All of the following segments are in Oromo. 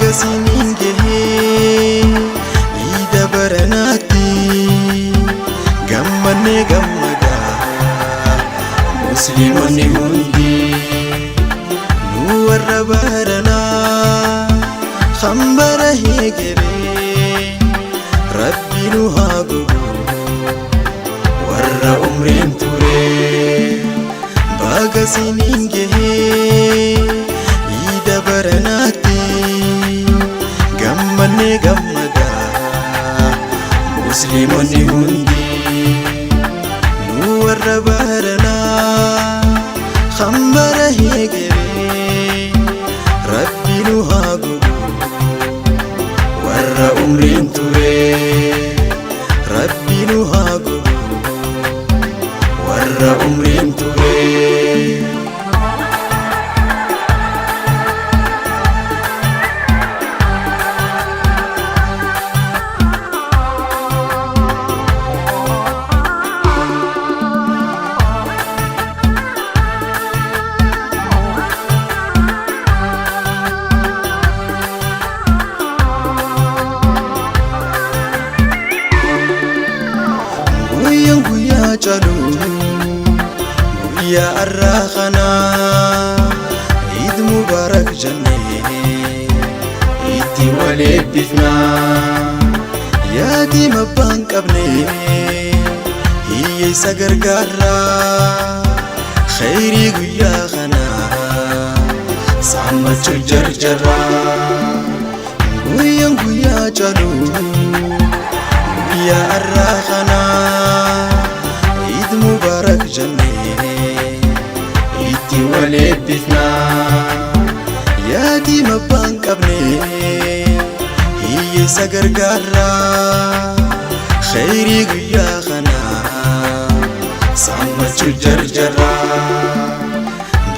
Bagasinin gahee ida baranaatti gammanne gammadaa musliimonni hundi nu warra baranaa khambara heegeree rabbi nu haa gubu warra umriin turee bagasinin gahee ida baranaatti gammanne gammadaa musliimonni hundi nu warra baranaa khambara heegeree rabbi nu haa gubu warra umriin turee rabbi nu haa gubu warra umriin turee. Chalu guyyaa arraa kanaa Eid Mubarak jennee itti wal eebbifnaa yaatii mabbaan qabnee hiyyeessa gargaarraa khayrii guyyaa kanaa saammachuu jarjarraa guyyaa chalu guyyaa arraa kanaa Eid Mubarak jennee itti wal eebbifnaa yaatii mabbaan qabnee hiyyeessa gargaarraa khayrii guyyaa kanaa saammachuu jarjarraa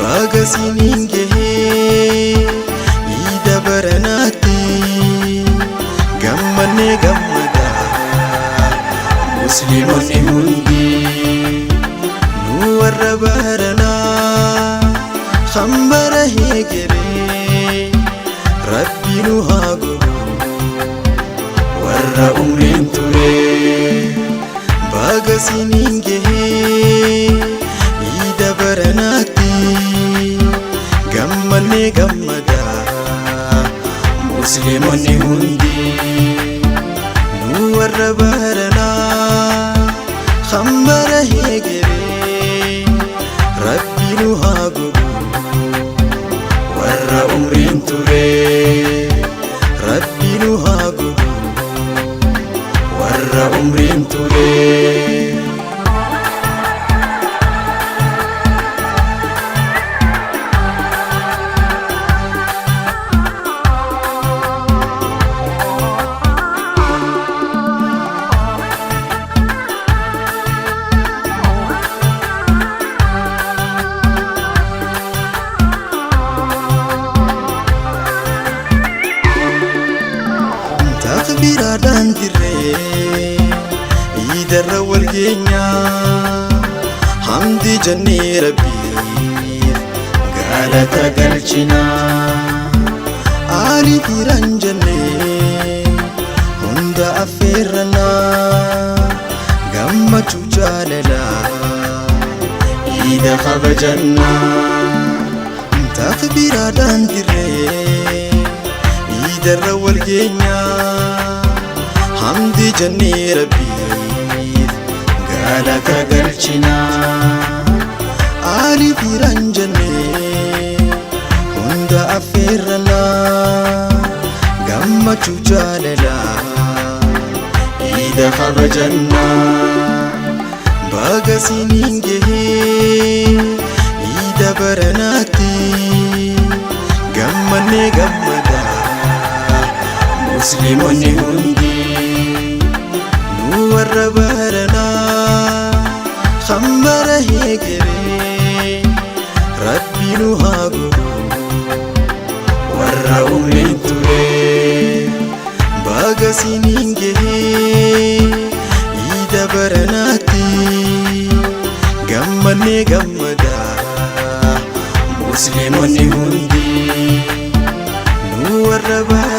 bagasinin gahee ida baranaatti gammanne gammadaa musliimonni hundi nu warra baranaa khambara heegeree rabbi nu haa gubu warra umriin turee bagasinin gahee ida baranaatti gammanne gammadaa musliimonni hundi nu warra baranaa khambara heegeree rabbi nu haa gubu warra umriin turee rabbi nu haa gubu warra umriin turee. Takbiraadhaan dirree iidarra wal geenyaa hamdi jennee rabbiif galata galchinaa aalii fiiran jennee hunda affeerranaa gammachuu jaalalaa iida kabajannaa takbiraadhaan dirree iidarra wal geenyaa hamdi jennee rabbiif galata galchinaa aalii fiiran jennee hunda affeerranaa gammachuu jaalalaa iida kabajannaa bagasinin gahee iida baranaatti gammanne gammadaa musliimonni hundi nu warra baranaa khambara heegeree rabbi nu haa gubu warra umriin turee bagasinin gahee iida baranaatti gammanne gammadaa musliimonni hundi nu warra arraba